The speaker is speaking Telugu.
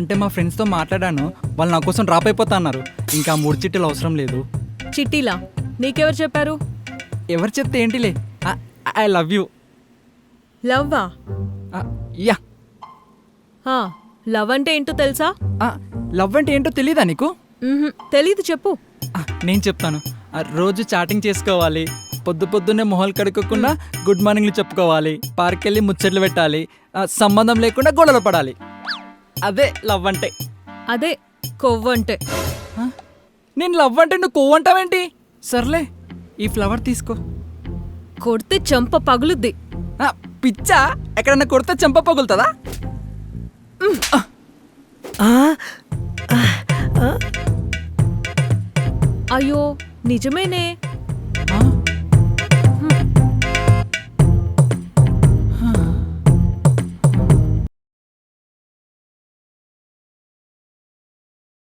అంటే మా ఫ్రెండ్స్తో మాట్లాడాను, వాళ్ళు నా కోసం డ్రాప్ అయిపోతా అన్నారు. ఇంకా 3 చిట్టీలు అవసరం లేదు. చిట్టీలా? నీకెవరు చెప్పారు? ఎవరు చెప్తే ఏంటిలే, ఐ లవ్ యూ. లవ్వా? యా. లవ్ అంటే ఏంటో తెలుసా? లవ్ అంటే ఏంటో తెలీదా నీకు? తెలీదు, చెప్పు. నేను చెప్తాను. రోజు చాటింగ్ చేసుకోవాలి, పొద్దున్నే మొహాలు కడుక్కోకుండా గుడ్ మార్నింగ్లు చెప్పుకోవాలి, పార్క్ వెళ్ళి ముచ్చట్లు పెట్టాలి, సంబంధం లేకుండా గొడవలు పడాలి. అదే లవ్ అంటే. అదే కొవ్వంటే. నేను లవ్ అంటే నువ్వు కొవ్వంటావేంటి? సర్లే, ఈ ఫ్లవర్ తీసుకో. కొడితే చంప పగులుద్ది. పిచ్చా, ఎక్కడన్నా కొడితే చెంప పగులుతుందా? అయ్యో నిజమేనే.